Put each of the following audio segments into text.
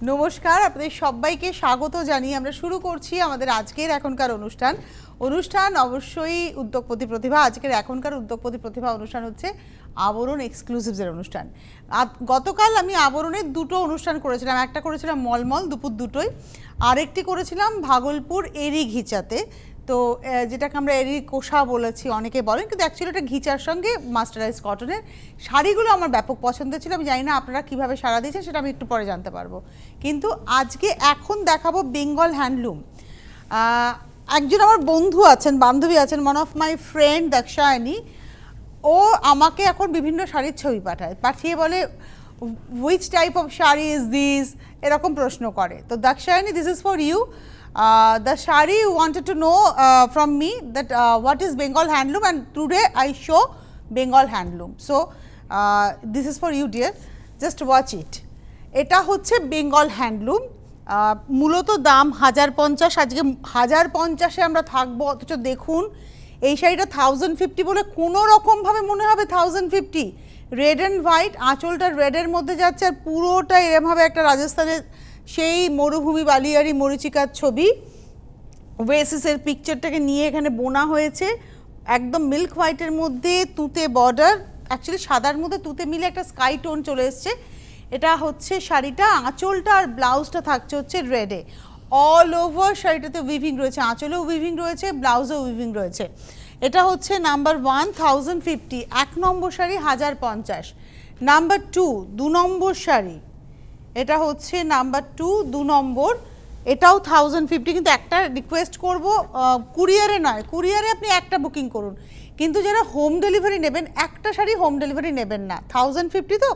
নমস্কার, আপনাদের সবাইকে স্বাগত জানিয়ে আমরা শুরু করছি আমাদের আজকের এখনকার অনুষ্ঠান অবশ্যই উদ্যোগপতি প্রতিভা। আজকের এখনকার উদ্যোগপতি প্রতিভা অনুষ্ঠান হচ্ছে আবরণ এক্সক্লুসিভসের অনুষ্ঠান। গতকাল আমি আবরণের দুটো অনুষ্ঠান করেছিলাম, একটা করেছিলাম মলমল দুপুর দুটোই, আরেকটি করেছিলাম ভাগলপুর এরি ঘিচাতে। তো যেটাকে আমরা এরি কোষা বলেছি অনেকে বলেন, কিন্তু অ্যাকচুয়ালি এটা ঘিচার সঙ্গে মাস্টারাইজ কটনের শাড়িগুলো আমার ব্যাপক পছন্দ ছিল। আমি জানি না আপনারা কীভাবে সাড়া দিয়েছেন, সেটা আমি একটু পরে জানতে পারবো। কিন্তু আজকে এখন দেখাবো বেঙ্গল হ্যান্ডলুম। একজন আমার বন্ধু আছেন, বান্ধবী আছেন, one of my friend Dakshayani. ও আমাকে এখন বিভিন্ন শাড়ির ছবি পাঠিয়ে বলে which type of sari is this, এরকম প্রশ্ন করে। তো Dakshayani, this is for you. The shari you wanted to know from me that what is Bengal handloom, and today I show Bengal handloom. So this is for you dear, just watch it. এটা হচ্ছে Bengal handloom. মূলত দাম 1050, আজকে 1050-এ আমরা থাকবো। অথচ দেখুন এই শাড়িটা 1050 বলে কোনো রকমভাবে মনে হবে 1050। রেড অ্যান্ড হোয়াইট, আঁচলটা রেডের মধ্যে যাচ্ছে, আর পুরোটা এরমভাবে একটা রাজস্থানের সেই মরুভূমি বালিয়ারি মরিচিকার ছবি, ওয়েসিসের পিকচারটাকে নিয়ে এখানে বোনা হয়েছে। একদম মিল্ক হোয়াইটের মধ্যে তুঁতে বর্ডার, অ্যাকচুয়ালি সাদার মধ্যে তুঁতে মিলে একটা স্কাই টোন চলে এসছে। এটা হচ্ছে শাড়িটা, আঁচলটা আর ব্লাউজটা থাকছে হচ্ছে রেডে। অল ওভার শাড়িটাতে উইভিং রয়েছে, আঁচলেও উইভিং রয়েছে, ব্লাউজেও উইভিং রয়েছে। এটা হচ্ছে নাম্বার 1 1050, 1 নম্বর শাড়ি 1050। নাম্বার 2 2 নম্বর শাড়ি, এটা হচ্ছে নাম্বার 2 2 নম্বর, এটাও 1050। কিন্তু একটা রিকোয়েস্ট করব, কুরিয়ারে নয়, কুরিয়ারে আপনি একটা বুকিং করুন, কিন্তু যারা হোম ডেলিভারি নেবেন একটা শাড়ি হোম ডেলিভারি নেবেন না। 1050 তো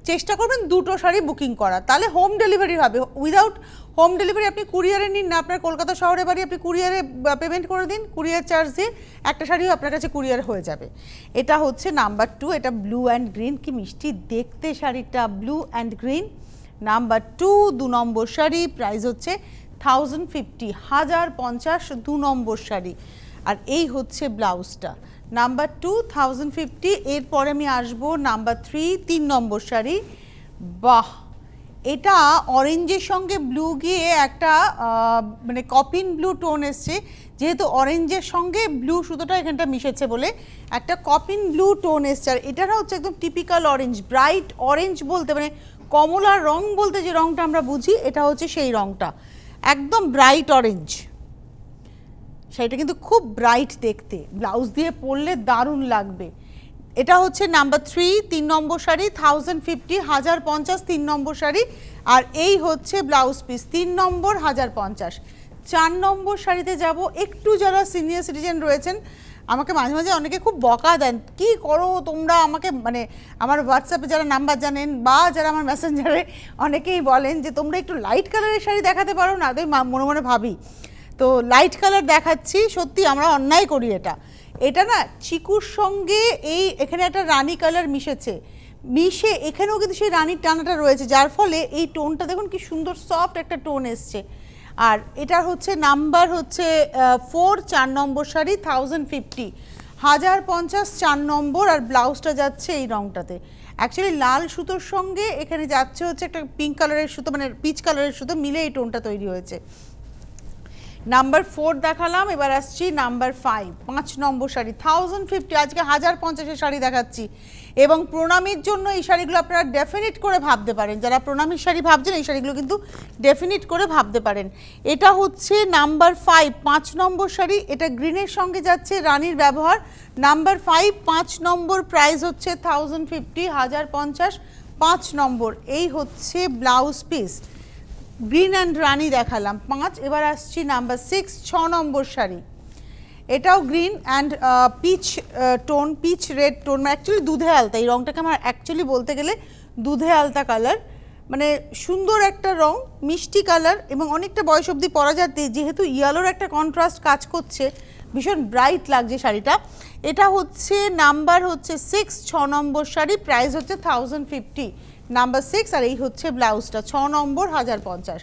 চেষ্টা করবেন দুটো শাড়ি বুকিং করা, তাহলে হোম ডেলিভারি হবে। উইদাউট হোম ডেলিভারি আপনি কুরিয়ারে নিন না, আপনার কলকাতা শহরে বাড়ি, আপনি কুরিয়ারে পেমেন্ট করে দিন, কুরিয়ার চার্জ দিয়ে একটা শাড়িও আপনার কাছে কুরিয়ার হয়ে যাবে। এটা হচ্ছে নাম্বার 2, এটা ব্লু অ্যান্ড গ্রিন, কি মিষ্টি দেখতে শাড়িটা, blue and green. Number 2 2 number sari, price হচ্ছে 1050, 1050 2 নম্বর শাড়ি। আর এই হচ্ছে ব্লাউজটা, নাম্বার 2 1050। এরপরে আমি আসবো নাম্বার 3 3 নম্বর শাড়ি। বাহ, এটা অরেঞ্জের সঙ্গে ব্লু গিয়ে একটা মানে কপিন ব্লু টোন এসছে, যেহেতু অরেঞ্জের সঙ্গে ব্লু সুতোটা এখানটা মিশেছে বলে একটা কপিন ব্লু টোন এসছে। আর এটা হচ্ছে একদম টিপিক্যাল অরেঞ্জ, ব্রাইট অরেঞ্জ বলতে মানে কমলা রং বলতে যে রংটা আমরা বুঝি, এটা হচ্ছে সেই রংটা, একদম ব্রাইট অরেঞ্জ। সেটা কিন্তু খুব ব্রাইট দেখতে, ব্লাউজ দিয়ে পরলে দারুণ লাগবে। এটা হচ্ছে নাম্বার 3 3 নম্বর শাড়ি, 1050 1050 3 নম্বর শাড়ি। আর এই হচ্ছে ব্লাউজ পিস, 3 নম্বর 1050। 4 নম্বর শাড়িতে যাব। একটু যারা সিনিয়র সিটিজেন রয়েছেন আমাকে মাঝে মাঝে অনেকে খুব বকা দেন, কি করো তোমরা, আমাকে মানে আমার হোয়াটসঅ্যাপে যারা নাম্বার জানেন বা যারা আমার মেসেঞ্জারে অনেকেই বলেন যে তোমরা একটু লাইট কালারের শাড়ি দেখাতে পারো না। তো মনে মনে ভাবি, তো লাইট কালার দেখাচ্ছি। সত্যি আমরা অন্যায় করি এটা। এটা না চিকুর সঙ্গে এই এখানে একটা রানী কালার মিশে এখানেও কিন্তু সেই রানীর টানাটা রয়েছে, যার ফলে এই টোনটা দেখুন কি সুন্দর সফট একটা টোন এসছে। আর এটার হচ্ছে নাম্বার হচ্ছে 4 4 নম্বর শাড়ি, 1050 1050 4 নম্বর। আর ব্লাউজটা যাচ্ছে এই রংটাতে, অ্যাকচুয়ালি লাল সুতোর সঙ্গে এখানে যাচ্ছে হচ্ছে একটা পিঙ্ক কালারের সুতো, মানে পিচ কালারের সুতো মিলে এই টোনটা তৈরি হয়েছে। নাম্বার 4 দেখালাম, এবার আসছি নাম্বার 5 5 নম্বর শাড়ি, 1050। আজকে 1050-এর শাড়ি দেখাচ্ছি, এবং প্রণামীর জন্য এই শাড়িগুলো আপনারা ডেফিনিট করে ভাবতে পারেন। যারা প্রণামীর শাড়ি ভাবছেন এই শাড়িগুলো কিন্তু ডেফিনিট করে ভাবতে পারেন। এটা হচ্ছে নাম্বার 5 5 নম্বর শাড়ি, এটা গ্রিনের সঙ্গে যাচ্ছে, রানীর ব্যবহার। নাম্বার 5 5 নম্বর, প্রাইস হচ্ছে 1050 1050 5 নম্বর। এই হচ্ছে ব্লাউজ পিস, গ্রিন অ্যান্ড রানি দেখালাম 5। এবার আসছি নাম্বার 6 6 নম্বর শাড়ি, এটাও green and peach tone, peach red tone, মানে অ্যাকচুয়ালি দুধে আলতা। এই রংটাকে আমার অ্যাকচুয়ালি বলতে গেলে দুধে আলতা কালার, মানে সুন্দর একটা রং, মিষ্টি কালার, এবং অনেকটা বয়স অবধি পরা যাতে, যেহেতু ইয়েলোর একটা কন্ট্রাস্ট কাজ করছে, ভীষণ ব্রাইট লাগছে শাড়িটা। এটা হচ্ছে নাম্বার হচ্ছে 6 6 নম্বর শাড়ি, প্রাইস হচ্ছে 1050 নাম্বার 6। আর এই হচ্ছে ব্লাউজটা 6 নম্বর 1050।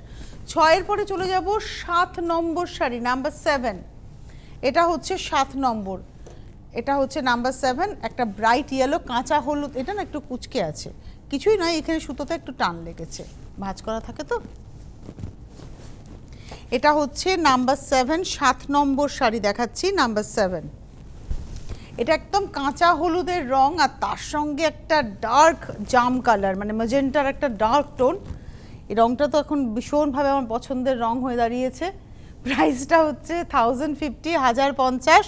6-এর পরে চলে যাব 7 নম্বর শাড়ি, নাম্বার 7। এটা হচ্ছে 7 নম্বর, এটা হচ্ছে নাম্বার 7, একটা ব্রাইট ইয়েলো কাঁচা হলুদ। এটা না একটু কুচকে আছে, কিছুই নয়, এখানে সুতোতে একটু টান লেগেছে, ভাঁজ করা থাকে তো। এটা হচ্ছে নাম্বার 7, 7 নম্বর শাড়ি দেখাচ্ছি, নাম্বার 7। এটা একদম কাঁচা হলুদের রং আর তার সঙ্গে একটা ডার্ক জাম কালার, মানে ম্যাজেন্টার একটা ডার্ক টোন। এই রংটা তো এখন ভীষণভাবে আমার পছন্দের রং হয়ে দাঁড়িয়েছে। প্রাইসটা হচ্ছে 1050, 1050।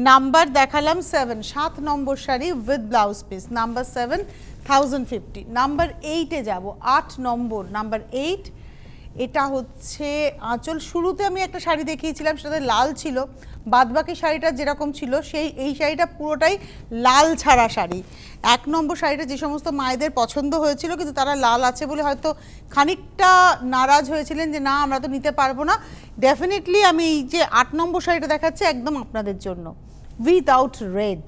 নাম্বার দেখালাম 7, 7 নম্বর sari with blouse piece, number 7, 1050। Number 8-এ যাব, 8 নম্বর, নাম্বার 8। এটা হচ্ছে আঁচল। শুরুতে আমি একটা শাড়ি দেখিয়েছিলাম, সেটাতে লাল ছিল, বাদবাকি শাড়িটা যেরকম ছিল এই শাড়িটা পুরোটাই লাল ছাড়া শাড়ি। 1 নম্বর শাড়িটা যে সমস্ত মায়েদের পছন্দ হয়েছিল, কিন্তু তারা লাল আছে বলে হয়তো খানিকটা নারাজ হয়েছিলেন যে না আমরা তো নিতে পারবো না, ডেফিনেটলি আমি এই যে 8 নম্বর শাড়িটা দেখাচ্ছি একদম আপনাদের জন্য, উইদাউট রেড।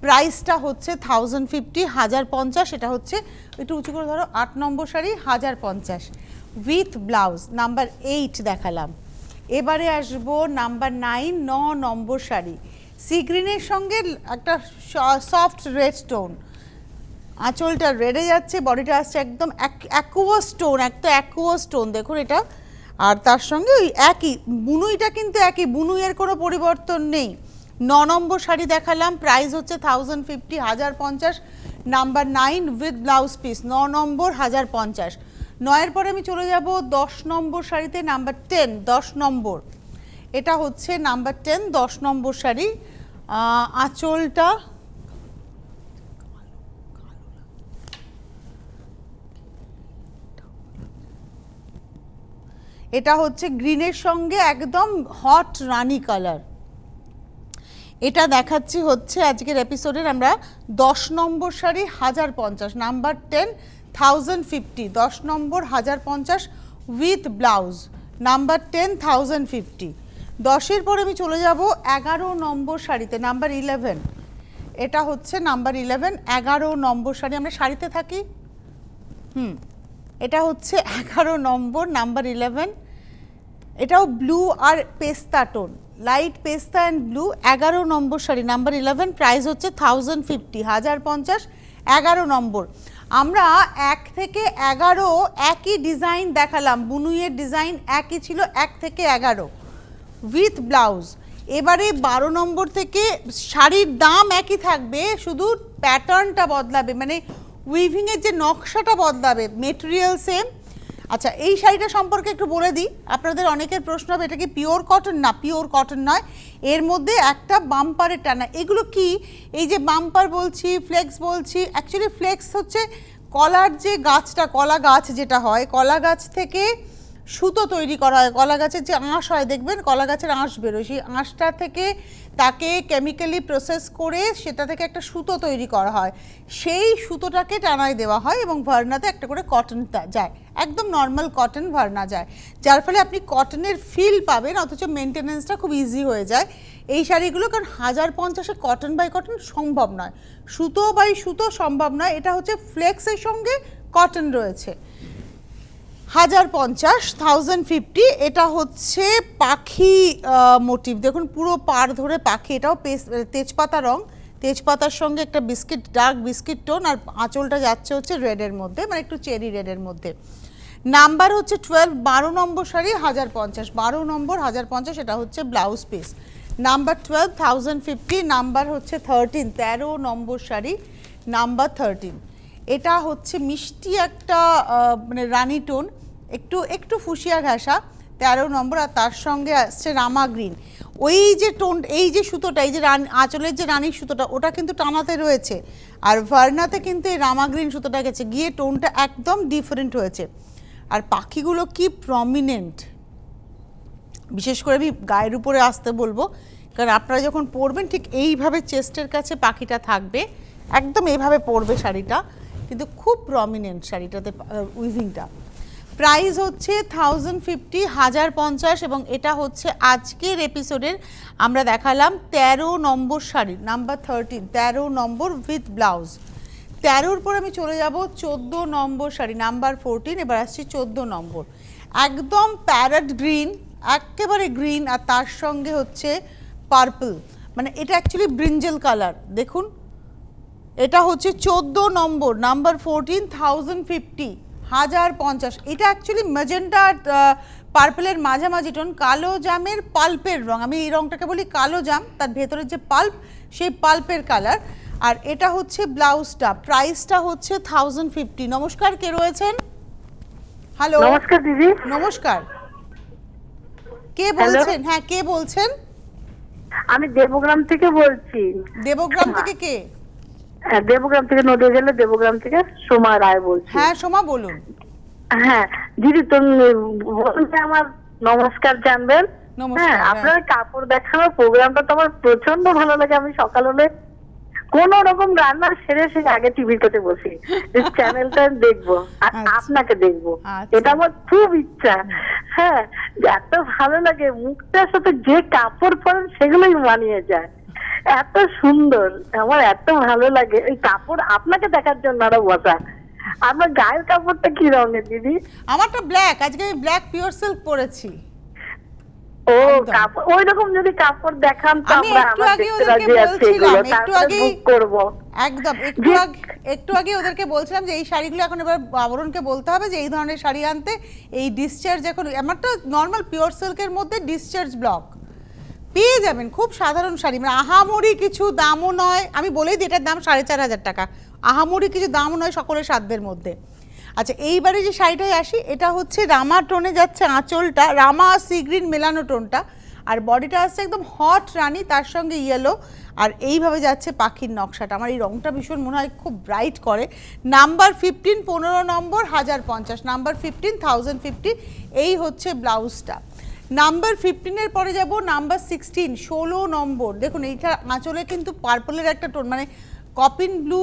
প্রাইসটা হচ্ছে 1050, 1050। এটা হচ্ছে একটু উঁচু করে ধরো, 8 নম্বর শাড়ি 1050 উইথ ব্লাউজ। নাম্বার 8 দেখালাম। এবারে আসবো নাম্বার 9, 9 নম্বর শাড়ি, সি গ্রিনের সঙ্গে একটা সফট রেড টোন। আঁচলটা রেডে যাচ্ছে, বডিটা আসছে একদম অ্যাকুয়াস টোন, একটা অ্যাকুয়াস টোন দেখুন এটা। আর তার সঙ্গে ওই একই বুনুইটা, কিন্তু একই বুনুইয়ের কোনো পরিবর্তন নেই। 9 নম্বর শাড়ি দেখালাম, প্রাইস হচ্ছে 1050, 1050। নাম্বার 9 উইথ ব্লাউজ পিস, 9 নম্বর 1050। 9-এর পরে আমি চলে যাব 10 নম্বর শাড়িতে, নাম্বার 10, 10 নম্বর। এটা হচ্ছে নাম্বার 10, 10 নম্বর শাড়ি। আঁচলটা এটা হচ্ছে গ্রিনের সঙ্গে একদম হট রানি কালার। এটা দেখাচ্ছি হচ্ছে আজকের এপিসোডের আমরা 10 নম্বর শাড়ি 1050, নাম্বার 10, 1050, 10 নম্বর 1050 উইথ ব্লাউজ, নাম্বার 10, 1050। 10-এর পরে আমি চলে যাব 11 নম্বর শাড়িতে, নাম্বার 11। এটা হচ্ছে নাম্বার 11, 11 নম্বর শাড়ি। আমরা শাড়িতে থাকি, এটা হচ্ছে 11 নম্বর, নাম্বার 11। এটাও ব্লু আর পেস্তা টোন, লাইট পেস্তা and blue. 11 number sari, number 11। Price হচ্ছে 1050, 1050, 11 নম্বর। আমরা 1 থেকে 11 একই ডিজাইন দেখালাম, বুনুইয়ের ডিজাইন একই ছিল 1 থেকে 11 উইথ ব্লাউজ। এবারে 12 নম্বর থেকে শাড়ির দাম একই থাকবে, শুধু প্যাটার্নটা বদলাবে, মানে উইভিংয়ের যে নকশাটা বদলাবে, মেটেরিয়াল সেম। আচ্ছা, এই শাড়িটা সম্পর্কে একটু বলে দিই, আপনাদের অনেকের প্রশ্ন হবে এটা কি পিওর কটন? না, পিওর কটন নয়, এর মধ্যে একটা বাম্পারের টানা। এগুলো কি, এই যে বাম্পার বলছি, ফ্লেক্স বলছি, অ্যাকচুয়ালি ফ্লেক্স হচ্ছে কলার যে গাছটা, কলা গাছ যেটা হয়, কলা গাছ থেকে সুতো তৈরি করা হয়। কলা গাছের যে আঁশ হয় দেখবেন, কলা গাছের আঁশ বেরোয়, সেই আঁশটা থেকে তাকে কেমিক্যালি প্রসেস করে সেটা থেকে একটা সুতো তৈরি করা হয়, সেই সুতোটাকে টানায় দেওয়া হয় এবং ভার্নাতে একটা করে কটনটা যায়, একদম নর্মাল কটন ভার্না যায়, যার ফলে আপনি কটনের ফিল পাবেন, অথচ মেনটেনেন্সটা খুব ইজি হয়ে যায় এই শাড়িগুলো। কারণ 1050-এ কটন বাই কটন সম্ভব নয়, সুতো বাই সুতো সম্ভব নয়। এটা হচ্ছে ফ্লেক্সের সঙ্গে কটন রয়েছে, 1050, 1050। এটা হচ্ছে পাখি মোটিভ, দেখুন পুরো পাড় ধরে পাখি। এটাও তেজপাতা রং, তেজপাতার সঙ্গে একটা বিস্কিট, ডার্ক বিস্কিট টোন, আর আঁচলটা যাচ্ছে হচ্ছে রেডের মধ্যে, মানে একটু চেরি রেডের মধ্যে। নাম্বার হচ্ছে 12, 12 নম্বর শাড়ি 1050, 12 নম্বর 1050। এটা হচ্ছে ব্লাউজ পিস, নাম্বার 12, 1050। নাম্বার হচ্ছে 13, 13 নম্বর শাড়ি, নাম্বার 13। এটা হচ্ছে মিষ্টি একটা মানে রানি টোন, একটু একটু ফুসিয়া ঘাসা, 13 নম্বর। আর তার সঙ্গে আসছে রামা গ্রিন। ওই যে টোন, এই যে সুতোটা, এই যে আঁচলের যে রানির সুতোটা, ওটা কিন্তু টানাতে রয়েছে, আর ভার্নাতে কিন্তু এই রামা গ্রিন সুতোটা গেছে, গিয়ে টোনটা একদম ডিফারেন্ট হয়েছে। আর পাখিগুলো কি প্রমিনেন্ট, বিশেষ করে আমি গায়ের উপরে আসতে বলবো, কারণ আপনারা যখন পরবেন ঠিক এইভাবে চেস্টের কাছে পাখিটা থাকবে, একদম এইভাবে পরবে শাড়িটা, কিন্তু খুব প্রমিনেন্ট শাড়িটাতে উইভিংটা। প্রাইস হচ্ছে 1050, 1050। এবং এটা হচ্ছে আজকের এপিসোডের আমরা দেখালাম 13 নম্বর শাড়ি, নাম্বার 13, 13 নম্বর উইথ ব্লাউজ। 13-র পর আমি চলে যাব 14 নম্বর শাড়ি, নাম্বার 14। এবার আসছি 14 নম্বর, একদম প্যারট গ্রিন, একেবারে গ্রিন, আর তার সঙ্গে হচ্ছে পার্পল, মানে এটা অ্যাকচুয়ালি ব্রিঞ্জেল কালার। দেখুন এটা হচ্ছে 14 নম্বর, নাম্বার 14, 1050, 1050। এটা অ্যাকচুয়ালি ম্যাজেন্টা পার্পলের মাঝামাঝি টোন, কালো জামের পাল্পের রং, আমি এই রংটাকে বলি কালো জাম, তার ভেতরের যে পাল্প সেই পাল্পের কালার। আর এটা হচ্ছে ব্লাউজটা, প্রাইসটা হচ্ছে 1050। নমস্কার, কে রয়েছেন? হ্যালো, নমস্কার দিদি। নমস্কার, কে বলছেন? হ্যাঁ, কে বলছেন? আমি দেবগ্রাম থেকে বলছি। দেবগ্রাম থেকে কে? দেবগ্রাম থেকে, নদিয়া জেলা দেবগ্রাম থেকে সোমা রায় বলছি। হ্যাঁ সোমা, বলুন। হ্যাঁ দিদি, তুমি বলুন যে আমার নমস্কার জানবেন। নমস্কার। আপনার কাপড় দেখানোর প্রোগ্রামটা তো আমার প্রচন্ড ভালো লাগে। আমি সকাল হলে কোন রকম রান্না সেরে সে আগে টিভিতে বসি, চ্যানেলটা দেখবো আর আপনাকে দেখবো, এটা আমার খুব ইচ্ছা। হ্যাঁ, এত ভালো লাগে, মুখটার সাথে যে কাপড় পরেন সেগুলোই মানিয়ে যায়, এত সুন্দর। আমার এত ভালো লাগে এই কাপড় আপনাকে দেখার জন্য আরো বসা। আমার গায়ের কাপড়টা কি রঙের দিদি? আমারটা ব্ল্যাক, আজকে আমি ব্ল্যাক পিওর সিল্ক পরেছি। ও কাপড় ওই রকম যদি কাপড় দেখান তো আমি আমরা একটু আগে দেখতে ওদেরকে রাজি আছি, বলছিলাম, এগুলো একটু তারপরে আগে বুক করব। একদম একটু আগে ওদেরকে বলছিলাম যে এই শাড়িগুলো এখন এবার আবরণকে বলতে হবে যে এই ধরনের শাড়ি আনতে। এই ডিসচার্জ, এখন আমারটা নর্মাল পিওর সিল্কের মধ্যে ডিসচার্জ ব্লক পেয়ে যাবেন, খুব সাধারণ শাড়ি, মানে আহামরি কিছু দামও নয়। আমি বলেই দিই এটার দাম 4500 টাকা, আহামরি কিছু দামও নয়, সকলের সাধ্যের মধ্যে। আচ্ছা, এইবারে যে শাড়িটায় আসি, এটা হচ্ছে রামা টোনে যাচ্ছে আঁচলটা, রামা সি গ্রিন মেলানো টোনটা, আর বডিটা আসছে একদম হট রানি, তার সঙ্গে ইয়েলো, আর এইভাবে যাচ্ছে পাখির নকশাটা। আমার এই রংটা ভীষণ মনে হয় খুব ব্রাইট করে। নাম্বার 15, 15 নম্বর 1050, নাম্বার 15 1050, এই হচ্ছে ব্লাউজটা। নাম্বার 15-এর পরে যাব নাম্বার 16, 16 নম্বর। দেখুন এইটা আঁচলে কিন্তু পার্পলের একটা টোন, মানে কপিন ব্লু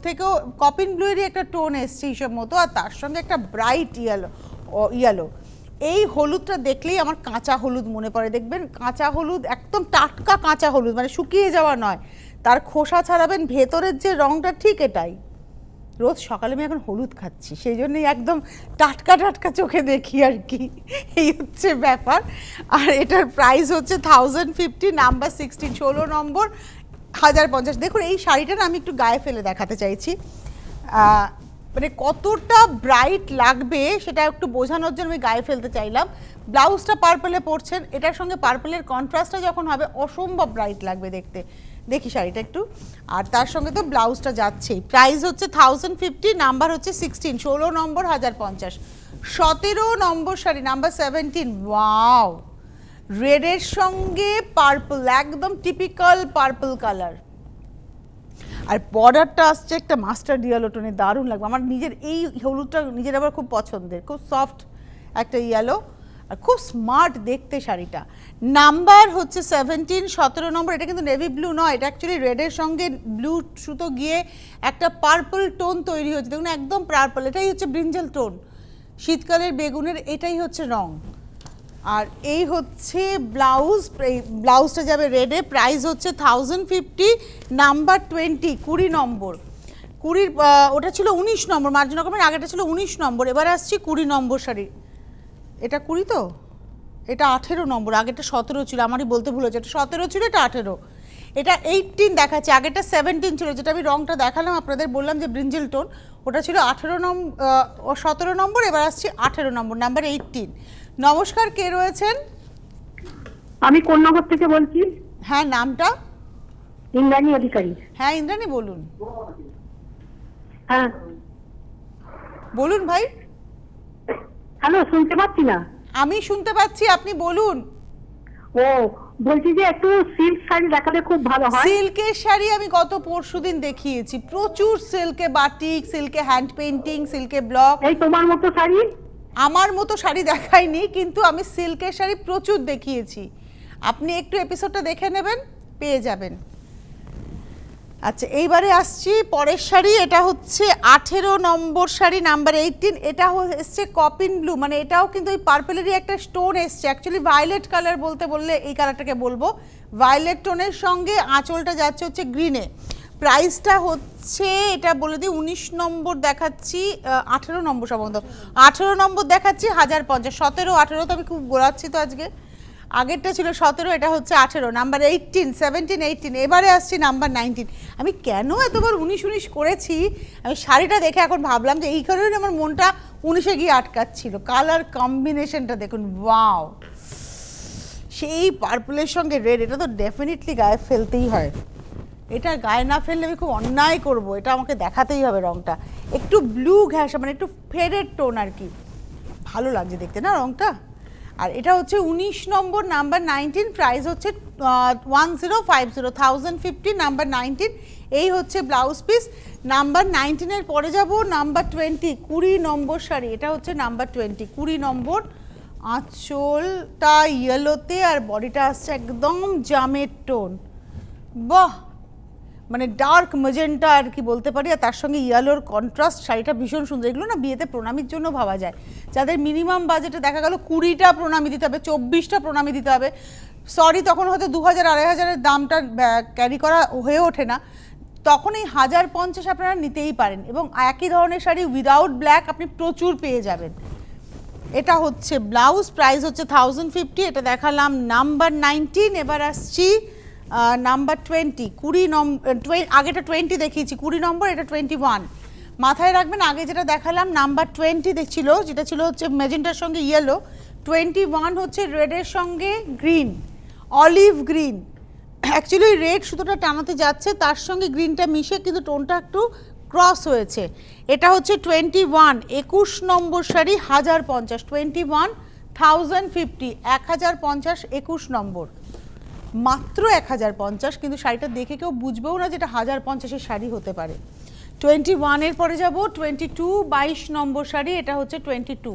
থেকেও কপিন ব্লুয়েরই একটা টোন এসছে এইসব মতো, আর তার সঙ্গে একটা ব্রাইট ইয়েলো। এই হলুদটা দেখলেই আমার কাঁচা হলুদ মনে পড়ে। দেখবেন কাঁচা হলুদ, একদম টাটকা কাঁচা হলুদ, মানে শুকিয়ে যাওয়া নয়, তার খোসা ছাড়াবেন, ভেতরের যে রংটা ঠিক এটাই। রোজ সকালে আমি এখন হলুদ খাচ্ছি, সেই জন্যই একদম টাটকা টাটকা চোখে দেখি আর কি, এই হচ্ছে ব্যাপার। আর এটার প্রাইস হচ্ছে 1050, নাম্বার 16, 16 নম্বর 1050। দেখুন এই শাড়িটা না আমি একটু গায়ে ফেলে দেখাতে চাইছি, মানে কতটা ব্রাইট লাগবে সেটা একটু বোঝানোর জন্য আমি গায়ে ফেলতে চাইলাম। ব্লাউজটা পার্পলে পরছেন, এটার সঙ্গে পার্পলের কন্ট্রাস্টটা যখন হবে অসম্ভব ব্রাইট লাগবে দেখতে। দেখি শাড়িটা একটু, আর তার সঙ্গে তো ব্লাউজটা যাচ্ছেই। প্রাইস হচ্ছে 1050, নাম্বার হচ্ছে 16, 16 নম্বর 1050। 17 নম্বর শাড়ি, নাম্বার 17, ওয়াও, রেডের সঙ্গে পার্পল, একদম টিপিক্যাল পার্পল কালার, আর বর্ডারটা আসছে একটা মাস্টার্ড ইয়েলো টোনে, দারুণ লাগবে। আমার নিজের এই হলুদটা নিজের আবার খুব পছন্দের, খুব সফট একটা ইয়েলো, আর খুব স্মার্ট দেখতে শাড়িটা। নাম্বার হচ্ছে 17, 17 নম্বর। এটা কিন্তু নেভি ব্লু নয়, এটা অ্যাকচুয়ালি রেডের সঙ্গে ব্লু সুতো গিয়ে একটা পার্পল টোন তৈরি হচ্ছে, দেখুন একদম পার্পল, এটাই হচ্ছে ব্রিঞ্জাল টোন, শীতকালের বেগুনের, এটাই হচ্ছে রং। আর এই হচ্ছে ব্লাউজ, ব্লাউজটা যাবে রেডে, প্রাইস হচ্ছে 1050, নাম্বার 20, 20 নম্বর। 20, ওটা ছিল 19 নম্বর, মার্জিন রকমের আগেটা ছিল 19 নম্বর, এবার আসছি 20 নম্বর শাড়ি। এটা 20 তো, এটা 18 নম্বর, আগেটা 17 ছিল, আমারই বলতে ভুল হচ্ছে, এটা 17 ছিল, এটা 18, এটা 18 দেখাচ্ছে, আগেটা 17 ছিল, যেটা আমি রংটা দেখালাম আপনাদের, বললাম যে ব্রিঞ্জেল টোন, ওটা ছিল 18 নম্বর, 17 নম্বর, এবার আসছি 18 নম্বর, নাম্বার 18। নমস্কার, কে রয়েছেন? আমি কোন্নগর থেকে বলছি। হ্যাঁ, নামটা? ইন্দ্রাণী অধিকারী। হ্যাঁ ইন্দ্রাণী, বলুন। হ্যাঁ বলুন ভাই। হ্যালো, শুনতে পাচ্ছি না। আমি শুনতে পাচ্ছি, আপনি বলুন। ও বলছি যে একটু সিল্ক শাড়ি দেখালে খুব ভালো হয়। সিল্কের শাড়ি আমি গত পরশুদিন দেখিয়েছি, প্রচুর সিল্কে বাটিক, সিল্কে হ্যান্ড পেইন্টিং, সিল্কে ব্লক। এই তোমার মতো শাড়ি? আমার মতো শাড়ি দেখাইনি, কিন্তু আমি সিল্কের শাড়ি প্রচুর দেখিয়েছি, আপনি একটু এপিসোডটা দেখে নেবেন, পেয়ে যাবেন। আচ্ছা, এইবারে আসছি পরের শাড়ি, এটা হচ্ছে 18 নম্বর শাড়ি, নাম্বার 18। এটা এসছে কপিন ব্লু, মানে এটাও কিন্তু ওই পার্পলেরই একটা স্টোন এসছে, অ্যাকচুয়ালি ভায়োলেট কালার বলতে বললে এই কালারটাকে বলবো, ভায়োলেট টোনের সঙ্গে আঁচলটা যাচ্ছে হচ্ছে গ্রিনে। প্রাইসটা হচ্ছে, এটা বলে দিই, 19 নম্বর দেখাচ্ছি, 18 নম্বর সম্ভবত, 18 নম্বর দেখাচ্ছি, 1050। 17, 18 তো আমি খুব গোড়াচ্ছি তো আজকে, আগেরটা ছিল 17, এটা হচ্ছে 18, নাম্বার 18, 17, 18। এবারে আসছি নাম্বার 19। আমি কেন এতবার 19 করেছি, আমি শাড়িটা দেখে এখন ভাবলাম যে এই কারণে আমার মনটা 19-এ গিয়ে আটকাচ্ছিল। কালার কম্বিনেশনটা দেখুন, ওয়াও, সেই পার্পলের সঙ্গে রেড, এটা তো ডেফিনেটলি গায়ে ফেলতেই হয়। এটা গায়ে না ফেললে আমি খুব অন্যায় করব, এটা আমাকে দেখাতেই হবে। রঙটা একটু ব্লু ঘ্যাসা, মানে একটু ফেডেড টোন আর কি, ভালো লাগছে দেখতে না রঙটা। আর এটা হচ্ছে 19 নম্বর, নাম্বার 19, প্রাইস হচ্ছে 1050 নাম্বার 19। এই হচ্ছে ব্লাউজ পিস। নাম্বার 19-এর পরে যাব নাম্বার 20, 20 নম্বর শাড়ি। এটা হচ্ছে নাম্বার 20, 20 নম্বর। আঁচলটা ইয়েলোতে আর বডিটা আসছে একদম জামের টোন, বাহ, মানে ডার্ক ম্যাজেন্টা আর কি বলতে পারি, আর তার সঙ্গে ইয়েলোর কন্ট্রাস্ট। শাড়িটা ভীষণ সুন্দর। এগুলো না বিয়েতে প্রণামীর জন্য ভাবা যায়। যাদের মিনিমাম বাজেটে দেখা গেল 20টা প্রণামী দিতে হবে, 24টা প্রণামী দিতে হবে, সরি তখন হয়তো 2000-2500-এর দামটা ক্যারি করা হয়ে ওঠে না, তখন এই 1050 আপনারা নিতেই পারেন। এবং একই ধরনের শাড়ি উইদাউট ব্ল্যাক আপনি প্রচুর পেয়ে যাবেন। এটা হচ্ছে ব্লাউজ, প্রাইস হচ্ছে 1050। এটা দেখালাম নাম্বার 19। এবার আসছি নাম্বার 20, 20 নম্বর। আগেটা 20 দেখিয়েছি, 20 নম্বর, এটা 21। মাথায় রাখবেন আগে যেটা দেখালাম নাম্বার 20 দেখছিল, যেটা ছিল হচ্ছে ম্যাজেন্টার সঙ্গে ইয়েলো, 21 হচ্ছে রেডের সঙ্গে green, olive green. Actually red সুতোটা টানাতে যাচ্ছে, তার সঙ্গে গ্রিনটা মিশে কিন্তু টোনটা একটু ক্রস হয়েছে। এটা হচ্ছে 21, 21 নম্বর শাড়ি, 1050, 21 1050, 1050, 21 নম্বর, মাত্র 1050। কিন্তু শাড়িটা দেখে কেউ বুঝবেও না যেটা 1050-এর শাড়ি হতে পারে। 21-এর পরে যাব 22, 22 নম্বর শাড়ি। এটা হচ্ছে 22,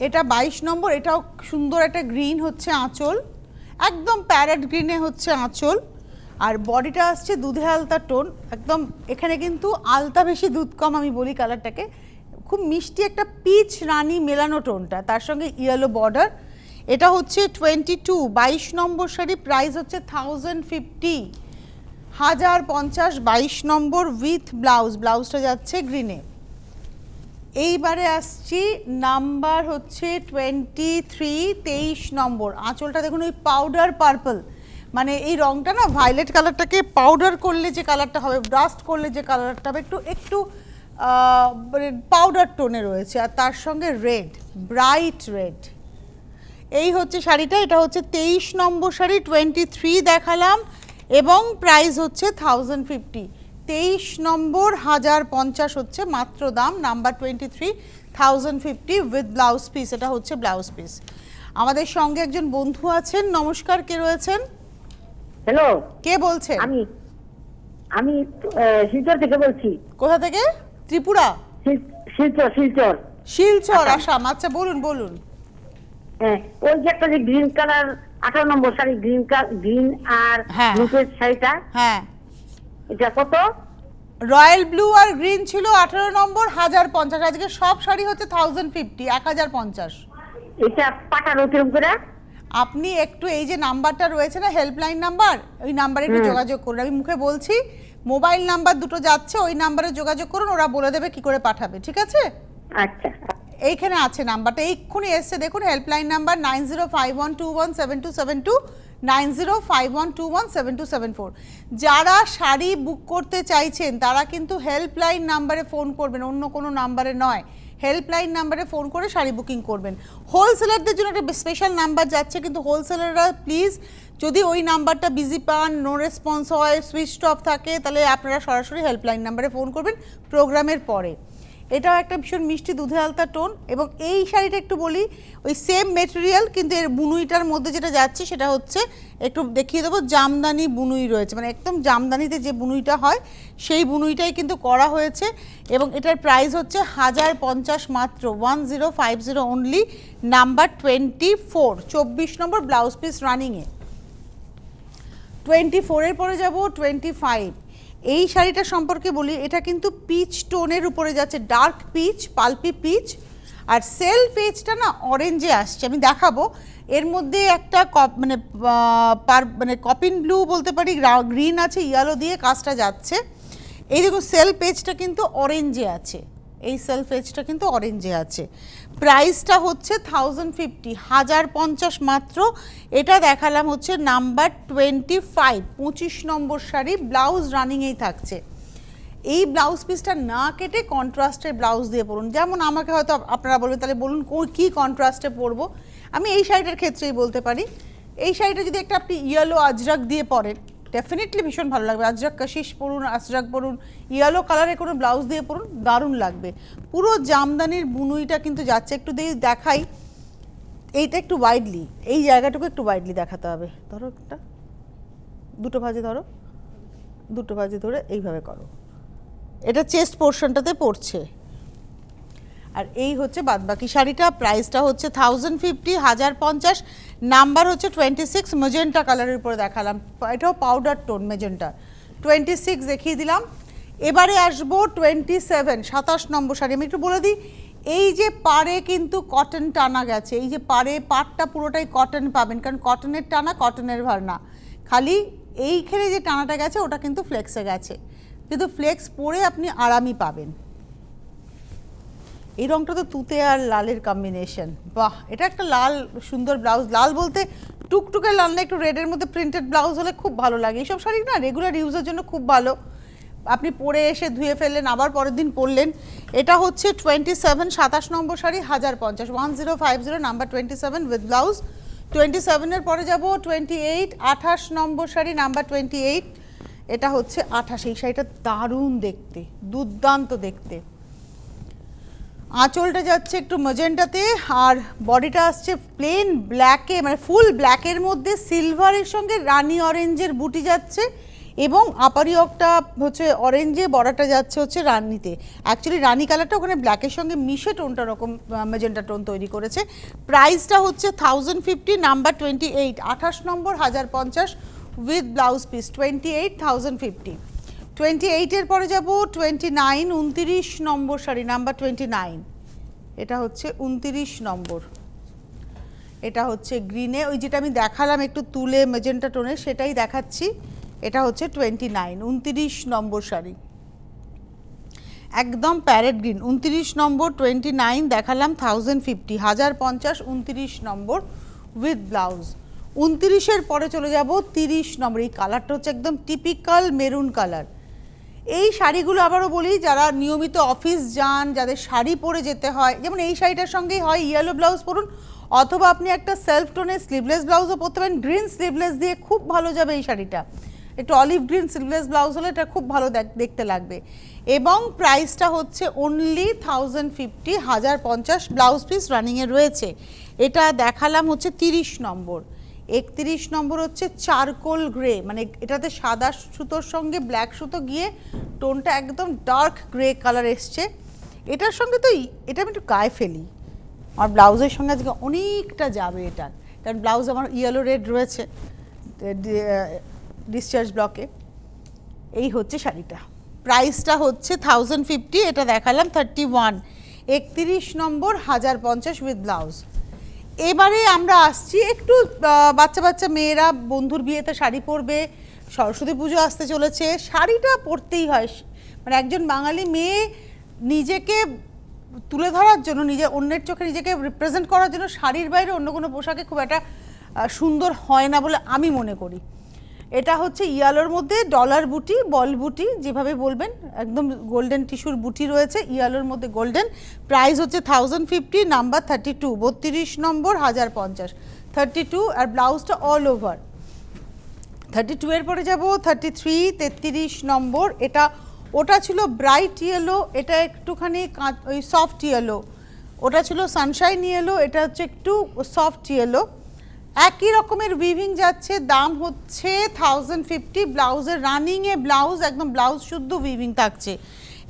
এটা 22 নম্বর। এটাও সুন্দর একটা গ্রিন হচ্ছে আঁচল, একদম প্যারেট গ্রিনে হচ্ছে আঁচল, আর বডিটা আসছে দুধে আলতা টোন একদম। এখানে কিন্তু আলতা বেশি দুধ কম আমি বলি কালারটাকে, খুব মিষ্টি একটা পিচ রানী মেলানো টোনটা, তার সঙ্গে ইয়েলো বর্ডার। এটা হচ্ছে 22, 22 নম্বর শাড়ি, প্রাইস হচ্ছে 1050, 1050, 22 নম্বর উইথ ব্লাউজ। ব্লাউজটা যাচ্ছে গ্রিনে। এইবারে আসছি নাম্বার হচ্ছে 23, 23 নম্বর। আঁচলটা দেখুন ওই পাউডার পার্পল, মানে এই রংটা না ভায়োলেট কালারটাকে পাউডার করলে যে কালারটা হবে, ব্রাস্ট করলে যে কালারটা হবে, একটু একটু পাউডার টোনে রয়েছে, আর তার সঙ্গে রেড, ব্রাইট রেড। এই হচ্ছে শাড়িটা। এটা হচ্ছে 23 নম্বর শাড়ি, 23 দেখালাম, এবং প্রাইস হচ্ছে 1050। 23 নম্বর 1050 হচ্ছে মাত্র দাম। Number 23, 1050 with blouse piece. এটা হচ্ছে ব্লাউজ পিস। আমাদের সঙ্গে একজন বন্ধু আছেন, নমস্কার, কে রয়েছেন? হ্যালো, কে বলছেন? আমি শিলচর থেকে বলছি। কোথা থেকে? ত্রিপুরা? শিলচর। শিলচর, আসাম। আচ্ছা বলুন বলুন। হ্যাঁ, ওই যে একটা যে গ্রিন কালার 18 নম্বর শাড়ি, গ্রিন আর ব্লুর শাড়িটা, হ্যাঁ, এটা কত? রয়্যাল ব্লু আর গ্রিন ছিল 18 নম্বর, 1050। আজকে সব শাড়ি হচ্ছে 1050, 1050। এটা পাঠানো কিরকম করে? আপনি একটু এই যে নাম্বারটা রয়েছে না, হেল্পলাইন নাম্বার, ওই নাম্বারে একটু যোগাযোগ করুন। আমি মুখে বলছি, মোবাইল নাম্বার দুটো যাচ্ছে, ওই নাম্বারে যোগাযোগ করুন, ওরা বলে দেবে কি করে পাঠাবে, ঠিক আছে? আচ্ছা, এইখানে আছে নাম্বারটা, এইক্ষুনি এসছে দেখুন, হেল্পলাইন নাম্বার 9051217272, 9051217274। যারা শাড়ি বুক করতে চাইছেন তারা কিন্তু হেল্পলাইন নাম্বারে ফোন করবেন, অন্য কোনো নাম্বারে নয়। হেল্পলাইন নাম্বারে ফোন করে শাড়ি বুকিং করবেন। হোলসেলারদের জন্য একটা স্পেশাল নাম্বার যাচ্ছে, কিন্তু হোলসেলাররা প্লিজ যদি ওই নাম্বারটা বিজি পান, নো রেসপন্স হয়, সুইচ অফ থাকে, তাহলে আপনারা সরাসরি হেল্পলাইন নাম্বারে ফোন করবেন প্রোগ্রামের পরে। এটাও একটা ভীষণ মিষ্টি দুধে আলতা টোন। এবং এই শাড়িটা একটু বলি, ওই সেম মেটেরিয়াল, কিন্তু এর বুনুইটার মধ্যে যেটা যাচ্ছে সেটা হচ্ছে, একটু দেখিয়ে দেবো, জামদানি বুনুই রয়েছে, মানে একদম জামদানিতে যে বুনুইটা হয় সেই বুনুইটাই কিন্তু করা হয়েছে। এবং এটার প্রাইস হচ্ছে 1050 মাত্র, 1050 অনলি। নাম্বার 24, 24 নম্বর ব্লাউজ পিস রানিংয়ে। 24-এর পরে যাব 25। এই শাড়িটা সম্পর্কে বলি, এটা কিন্তু পিচ টোনের উপরে যাচ্ছে, ডার্ক পিচ, পালপি পিচ, আর সেলফ এজটা না অরেঞ্জে আসছে, আমি দেখাবো। এর মধ্যে একটা মানে কপিন ব্লু বলতে পারি, গ্রিন আছে, ইয়েলো দিয়ে কাজটা যাচ্ছে। এই দেখুন সেলফ এজটা কিন্তু অরেঞ্জে আছে, এই সেলফ এজটা কিন্তু অরেঞ্জে আছে। প্রাইসটা হচ্ছে 1050, 1050 মাত্র। এটা দেখালাম হচ্ছে নাম্বার 25, 25 নম্বর শাড়ি, ব্লাউজ রানিংয়েই থাকছে। এই ব্লাউজ পিসটা না কেটে কন্ট্রাস্টের ব্লাউজ দিয়ে পরুন। যেমন আমাকে হয়তো আপনারা বলবেন তাহলে বলুন কী কন্ট্রাস্টে পরবো, আমি এই শাড়িটার ক্ষেত্রেই বলতে পারি, এই শাড়িটা যদি একটা আপনি ইয়েলো আজরাক দিয়ে পরেন ডেফিনেটলি ভীষণ ভালো লাগবে। আজরাক কাশিস পরুন, আজরাক পরুন, ইয়েলো কালারের কোনো ব্লাউজ দিয়ে পরুন, দারুণ লাগবে। পুরো জামদানির বুনুইটা কিন্তু যাচ্ছে। একটু দেখাই, এইটা একটু ওয়াইডলি, এই জায়গাটুকু একটু ওয়াইডলি দেখাতে হবে। ধরো একটা, দুটো ভাঁজে ধরো, দুটো ভাঁজে ধরে এইভাবে করো, এটা চেস্ট পোর্শনটাতে পড়ছে। আর এই হচ্ছে বাদবাকি শাড়িটা। প্রাইসটা হচ্ছে 1050, 1050, নাম্বার হচ্ছে 26, মেজেন্টা কালারের উপরে দেখালাম, এটাও পাউডার টোন মেজেন্টা। 26 দেখিয়ে দিলাম। এবারে আসবো 27, 27 নম্বর শাড়ি। আমি একটু বলে দিই, এই যে পাড়ে কিন্তু কটন টানা গেছে, এই যে পাড়টা পুরোটাই কটন পাবেন, কারণ কটনের টানা, কটনের ভার না, খালি এইখানে যে টানাটা গেছে ওটা কিন্তু ফ্লেক্সে গেছে, কিন্তু ফ্লেক্স পরে আপনি আরামই পাবেন। এই রংটা তো তুতে আর লালের কম্বিনেশন, বাহ! এটা একটা লাল সুন্দর ব্লাউজ, লাল বলতে টুকটুকে লাল না, একটু রেডের মধ্যে প্রিন্টেড ব্লাউজ হলে খুব ভালো লাগে। এইসব শাড়ি না রেগুলার ইউজের জন্য খুব ভালো, আপনি পরে এসে ধুয়ে ফেললেন, আবার পরের দিন পরলেন। এটা হচ্ছে 27, 27 নম্বর শাড়ি, 1050, 1050, নাম্বার 27 উইথ ব্লাউজ। 27-এর পরে যাব 28, 28 নম্বর শাড়ি, নাম্বার 28, এটা হচ্ছে 28। এই শাড়িটা দারুণ দেখতে, দুর্দান্ত দেখতে। আঁচলটা যাচ্ছে একটু ম্যাজেন্টাতে, আর বডিটা আসছে প্লেন ব্ল্যাকে, মানে ফুল ব্ল্যাকের মধ্যে সিলভারের সঙ্গে রানি অরেঞ্জের বুটি যাচ্ছে, এবং আপারিয়কটা হচ্ছে অরেঞ্জে, বর্ডারটা যাচ্ছে হচ্ছে রানিতে। অ্যাকচুয়ালি রানি কালারটা ওখানে ব্ল্যাকের সঙ্গে মিশে টোনটা রকম ম্যাজেন্টা টোন তৈরি করেছে। প্রাইসটা হচ্ছে 1050, number 28, 28 number, 1050 with blouse piece, 28, 1050। 28-এর পরে যাব 29, 29 নম্বর শাড়ি, নাম্বার 29, এটা হচ্ছে 29 নম্বর, এটা হচ্ছে গ্রিনে, ওই যেটা আমি দেখালাম একটু তুলে ম্যাজেন্টা টোনের সেটাই দেখাচ্ছি। এটা হচ্ছে 29, 29 নম্বর শাড়ি, একদম প্যারেট গ্রিন। 29 নম্বর 29 দেখালাম 1050, 1050, 29 নম্বর উইথ ব্লাউজ। 29-এর পরে চলে যাব 30 নম্বর, এই কালারটা হচ্ছে একদম টিপিক্যাল মেরুন কালার। এই শাড়িগুলো আবারও বলি, যারা নিয়মিত অফিস যান, যাদের শাড়ি পরে যেতে হয়, যেমন এই শাড়িটার সঙ্গেই হয় ইয়েলো ব্লাউজ পরুন, অথবা আপনি একটা সেলফ টোনের স্লিভলেস ব্লাউজও পরতে পারেন, গ্রিন স্লিভলেস দিয়ে খুব ভালো যাবে এই শাড়িটা। একটু অলিভ গ্রিন স্লিভলেস ব্লাউজ হলে এটা খুব ভালো দেখতে লাগবে। এবং প্রাইসটা হচ্ছে অনলি 1050, 1050, ব্লাউজ পিস রানিংয়ে রয়েছে। এটা দেখালাম হচ্ছে 30 নম্বর। 31 নম্বর হচ্ছে চারকোল গ্রে, মানে এটাতে সাদা সুতোর সঙ্গে ব্ল্যাক সুতো গিয়ে টোনটা একদম ডার্ক গ্রে কালার এসছে। এটার সঙ্গে তো এটা আমি একটু গায়ে ফেলি, আমার ব্লাউজের সঙ্গে আজকে অনেকটা যাবে এটা, কারণ ব্লাউজ আমার ইয়েলো রেড রয়েছে ডিসচার্জ ব্লকে। এই হচ্ছে শাড়িটা, প্রাইসটা হচ্ছে 1050, এটা দেখালাম 31, 31 নম্বর, 1050 উইথ ব্লাউজ। এবারে আমরা আসছি একটু বাচ্চা বাচ্চা মেয়েরা বন্ধুর বিয়েতে শাড়ি পরবে, সরস্বতী পুজো আসতে চলেছে, শাড়িটা পরতেই হয়। মানে একজন বাঙালি মেয়ে নিজেকে তুলে ধরার জন্য, অন্যের চোখে নিজেকে রিপ্রেজেন্ট করার জন্য শাড়ির বাইরে অন্য কোনো পোশাকে খুব একটা সুন্দর হয় না বলে আমি মনে করি। এটা হচ্ছে ইয়ালোর মধ্যে ডলার বুটি, বল বুটি, যেভাবে বলবেন, একদম গোল্ডেন টিস্যুর বুটি রয়েছে, ইয়ালোর মধ্যে গোল্ডেন। প্রাইস হচ্ছে 1050, নাম্বার 32, 32 নম্বর, 1050, 32, আর ব্লাউজটা অল ওভার। 32-এর পরে যাব 33, 33 নম্বর, এটা ওটা ছিল ব্রাইট ইয়েলো, এটা একটুখানি ওই সফট ইয়েলো, ওটা ছিল সানশাইন ইয়েলো, এটা হচ্ছে একটু সফট ইয়েলো, একই রকমের উইভিং যাচ্ছে। দাম হচ্ছে 1050, ব্লাউজের রানিংয়ে ব্লাউজ, একদম ব্লাউজ শুদ্ধ উইভিং থাকছে।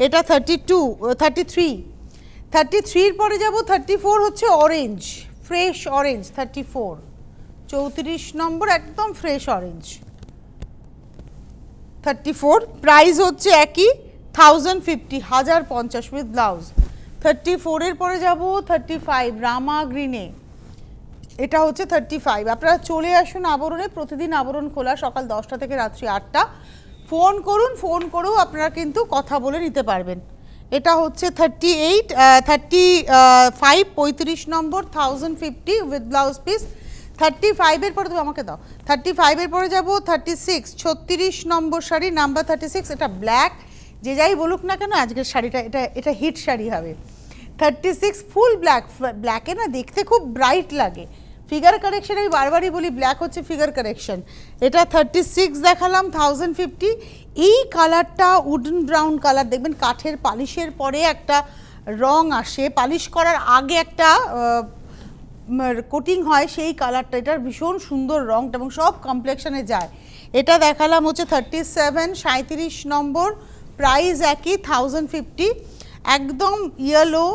এটা 32, 33, 33-এর পরে যাব 34, হচ্ছে অরেঞ্জ, ফ্রেশ অরেঞ্জ, 34, 34 নম্বর, একদম ফ্রেশ অরেঞ্জ, 34, প্রাইস হচ্ছে একই 1050, 1050 উইথ ব্লাউজ। 34-এর পরে যাব 35, রামা গ্রিনে, এটা হচ্ছে 35। আপনারা চলে আসুন আবরণে, প্রতিদিন আবরণ খোলা সকাল 10টা থেকে রাত্রি 8টা। ফোন করুন, ফোন করেও আপনারা কিন্তু কথা বলে নিতে পারবেন। এটা হচ্ছে 38, 35, 35 নম্বর, 1050 উইথ ব্লাউজ পিস। 35-এর পরে তুমি আমাকে দাও, 35-এর পরে যাব 36, 36 নম্বর শাড়ি, নাম্বার 36, এটা ব্ল্যাক, যে যাই বলুক না কেন আজকের শাড়িটা এটা এটা হিট শাড়ি হবে। 36 ফুল ব্ল্যাক, ব্ল্যাকে না দেখতে খুব ব্রাইট লাগে, ফিগার কারেকশন আমি বারবারই বলি ব্ল্যাক হচ্ছে ফিগার কারেকশন। এটা 36 দেখালাম 1050। এই কালারটা উডেন ব্রাউন কালার, দেখবেন কাঠের পালিশের পরে একটা রং আসে, পালিশ করার আগে একটা কোটিং হয়, সেই কালারটা, এটার ভীষণ সুন্দর রংটা এবং সব কমপ্লেকশনে যায়। এটা দেখালাম হচ্ছে 37, 37 নম্বর, প্রাইস একই 1050। একদম ইয়েলো,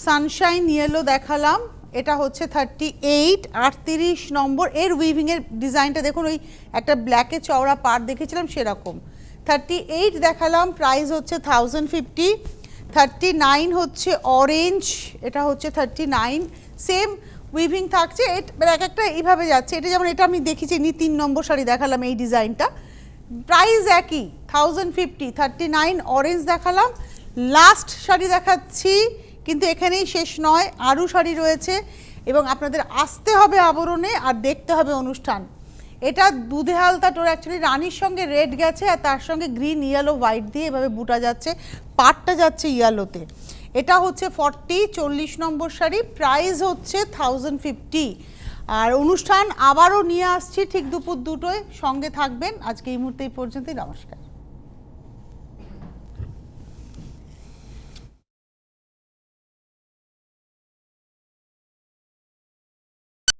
সানশাইন ইয়েলো দেখালাম, এটা হচ্ছে 38, 38 নম্বর। এর উইভিংয়ের ডিজাইনটা দেখুন, ওই একটা ব্ল্যাকে চওড়া পাড় দেখেছিলাম সেরকম। 38 দেখালাম, প্রাইস হচ্ছে 1050। 39 হচ্ছে অরেঞ্জ, এটা হচ্ছে 39, সেম উইভিং থাকছে, এক একটা এইভাবে যাচ্ছে। এটা যেমন এটা আমি দেখেছি, 3 নম্বর শাড়ি দেখালাম এই ডিজাইনটা, প্রাইস একই 1050। 39 অরেঞ্জ দেখালাম। লাস্ট শাড়ি দেখাচ্ছি, কিন্তু এখানেই শেষ নয়, আরও শাড়ি রয়েছে এবং আপনাদের আসতে হবে আবরণে আর দেখতে হবে অনুষ্ঠান। এটা দুধে হালতা টোর, অ্যাকচুয়ালি রানীর সঙ্গে রেড গেছে আর তার সঙ্গে গ্রিন, ইয়েলো, হোয়াইট দিয়ে এভাবে বুটা যাচ্ছে, পাটটা যাচ্ছে ইয়েলোতে। এটা হচ্ছে 40 নম্বর শাড়ি, প্রাইস হচ্ছে 1050। আর অনুষ্ঠান আবারও নিয়ে আসছি ঠিক দুপুর 2টোয়, সঙ্গে থাকবেন। আজকে এই মুহূর্তে এই পর্যন্তই, নমস্কার।